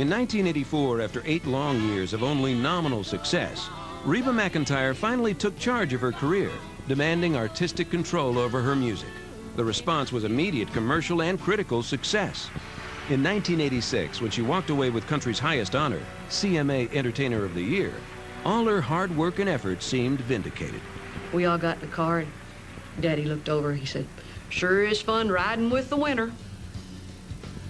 In 1984, after 8 long years of only nominal success, Reba McEntire finally took charge of her career, demanding artistic control over her music. The response was immediate commercial and critical success. In 1986, when she walked away with country's highest honor, CMA Entertainer of the Year, all her hard work and effort seemed vindicated. We all got in the car, and Daddy looked over. He said, "Sure is fun riding with the winner."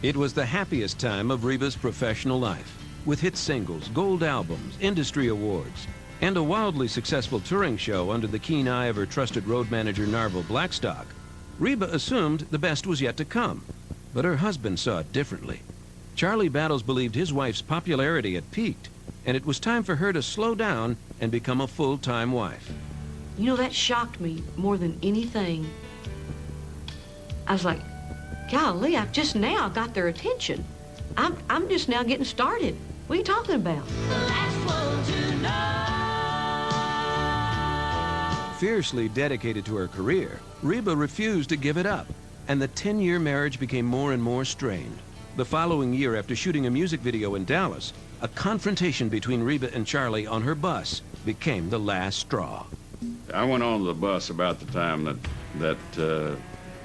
It was the happiest time of Reba's professional life, with hit singles, gold albums, industry awards, and a wildly successful touring show under the keen eye of her trusted road manager, Narvel Blackstock. Reba assumed the best was yet to come, but her husband saw it differently. Charlie Battles believed his wife's popularity had peaked, and it was time for her to slow down and become a full-time wife. You know, that shocked me more than anything. I was like, golly, I've just now got their attention. I'm just now getting started. What are you talking about? The last one to know. Fiercely dedicated to her career, Reba refused to give it up, and the 10-year marriage became more and more strained. The following year, after shooting a music video in Dallas, a confrontation between Reba and Charlie on her bus became the last straw. I went on the bus about the time that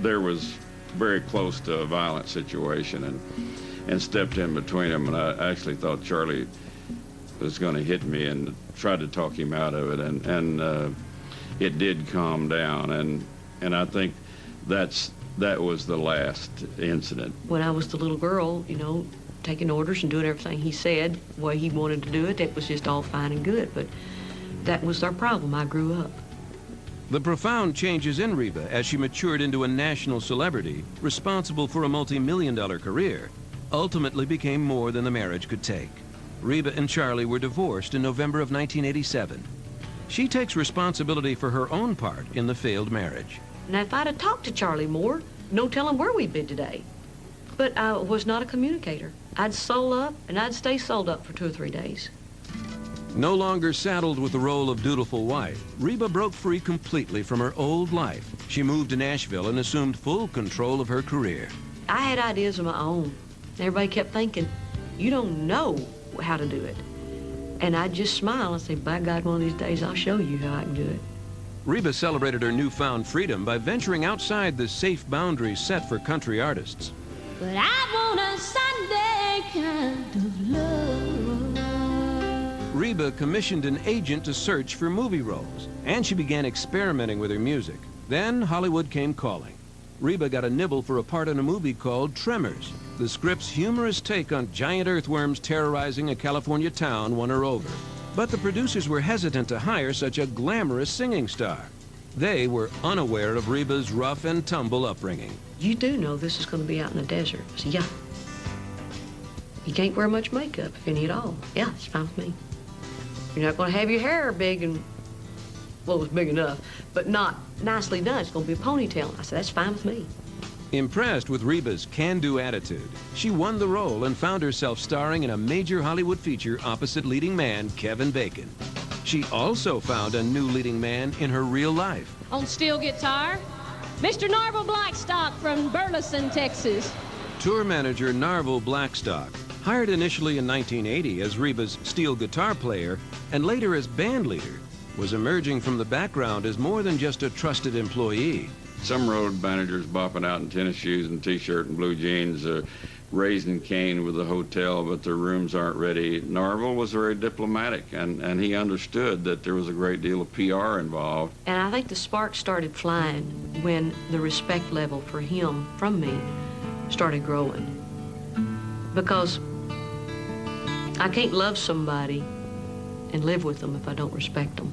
there was very close to a violent situation, and stepped in between them, and I actually thought Charlie was going to hit me, and tried to talk him out of it, and it did calm down, and I think that was the last incident. When I was the little girl, you know, taking orders and doing everything he said, the way he wanted to do it, that was just all fine and good, but that was our problem. I grew up. The profound changes in Reba as she matured into a national celebrity, responsible for a multi-million-dollar career, ultimately became more than the marriage could take. Reba and Charlie were divorced in November of 1987. She takes responsibility for her own part in the failed marriage. Now, if I'd have talked to Charlie more, no telling where we'd been today. But I was not a communicator. I'd soul up, and I'd stay sold up for 2 or 3 days. No longer saddled with the role of dutiful wife, Reba broke free completely from her old life. She moved to Nashville and assumed full control of her career. I had ideas of my own. Everybody kept thinking, you don't know how to do it. And I'd just smile and say, by God, one of these days I'll show you how I can do it. Reba celebrated her newfound freedom by venturing outside the safe boundaries set for country artists. But I want a Sunday kind of love. Reba commissioned an agent to search for movie roles, and she began experimenting with her music. Then Hollywood came calling. Reba got a nibble for a part in a movie called Tremors. The script's humorous take on giant earthworms terrorizing a California town won her over. But the producers were hesitant to hire such a glamorous singing star. They were unaware of Reba's rough and tumble upbringing. You do know this is going to be out in the desert. I said, yeah. You can't wear much makeup, if any at all. Yeah, it's fine with me. You're not going to have your hair big and, well, it was big enough, but not nicely done. It's going to be a ponytail. I said, that's fine with me. Impressed with Reba's can-do attitude, she won the role and found herself starring in a major Hollywood feature opposite leading man Kevin Bacon. She also found a new leading man in her real life. On steel guitar, Mr. Narvel Blackstock from Burleson, Texas. Tour manager Narvel Blackstock, hired initially in 1980 as Reba's steel guitar player and later as band leader, was emerging from the background as more than just a trusted employee. Some road managers bopping out in tennis shoes and T-shirt and blue jeans, raising Cane with the hotel, but their rooms aren't ready. Narvel was very diplomatic, and he understood that there was a great deal of PR involved. And I think the spark started flying when the respect level for him from me started growing. Because I can't love somebody and live with them if I don't respect them.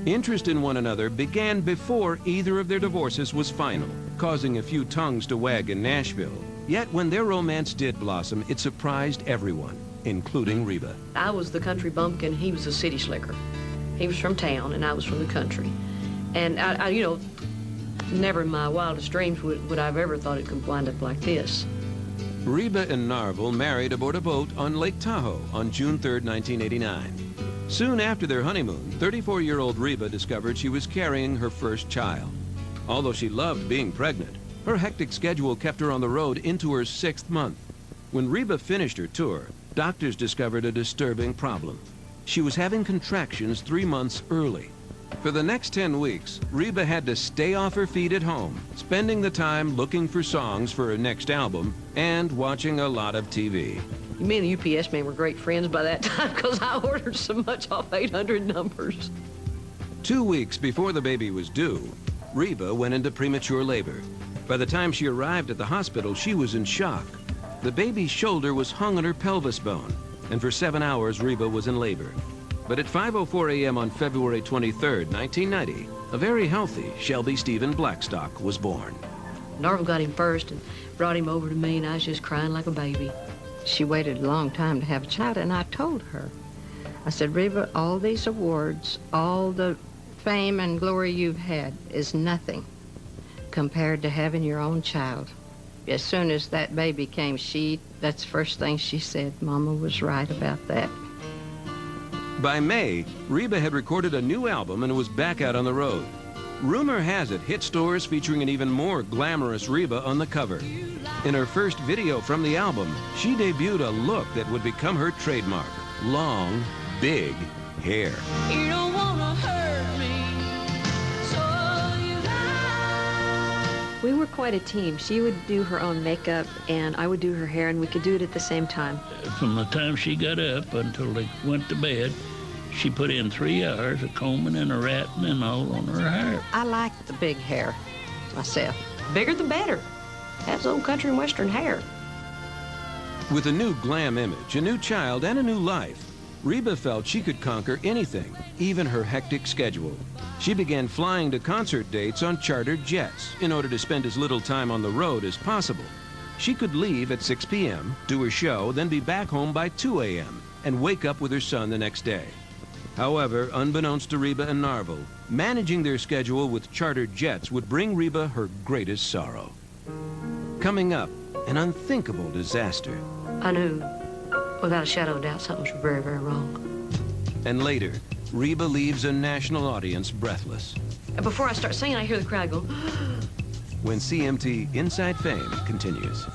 Interest in one another began before either of their divorces was final, causing a few tongues to wag in Nashville. Yet when their romance did blossom, it surprised everyone, including Reba. I was the country bumpkin, he was a city slicker. He was from town and I was from the country. And I you know, never in my wildest dreams would I have ever thought it could wind up like this. Reba and Narvel married aboard a boat on Lake Tahoe on June 3, 1989. Soon after their honeymoon, 34-year-old Reba discovered she was carrying her first child. Although she loved being pregnant, her hectic schedule kept her on the road into her 6th month. When Reba finished her tour, doctors discovered a disturbing problem. She was having contractions 3 months early. For the next 10 weeks, Reba had to stay off her feet at home, spending the time looking for songs for her next album and watching a lot of TV. Me and the UPS man were great friends by that time because I ordered so much off 800 numbers. 2 weeks before the baby was due, Reba went into premature labor. By the time she arrived at the hospital, she was in shock. The baby's shoulder was hung on her pelvis bone, and for 7 hours, Reba was in labor. But at 5:04 a.m. on February 23, 1990, a very healthy Shelby Stephen Blackstock was born. Narvel got him first and brought him over to me, and I was just crying like a baby. She waited a long time to have a child, and I told her, I said, Reba, all these awards, all the fame and glory you've had is nothing compared to having your own child. As soon as that baby came, that's the first thing she said. Mama was right about that. By May, Reba had recorded a new album and was back out on the road. Rumor has it hit stores featuring an even more glamorous Reba on the cover. In her first video from the album, she debuted a look that would become her trademark: long, big hair. You don't wanna hurt me, so you lie. We were quite a team. She would do her own makeup, and I would do her hair, and we could do it at the same time. From the time she got up until they went to bed, she put in 3 hours of combing and a ratting and all on her hair. I like the big hair myself. Bigger the better. That's old country and western hair. With a new glam image, a new child, and a new life, Reba felt she could conquer anything, even her hectic schedule. She began flying to concert dates on chartered jets in order to spend as little time on the road as possible. She could leave at 6 p.m., do her show, then be back home by 2 a.m. and wake up with her son the next day. However, unbeknownst to Reba and Narvel, managing their schedule with chartered jets would bring Reba her greatest sorrow. Coming up, an unthinkable disaster. I knew, without a shadow of doubt, something was very, very wrong. And later, Reba leaves a national audience breathless. And before I start singing, I hear the crowd go, When CMT Inside Fame continues.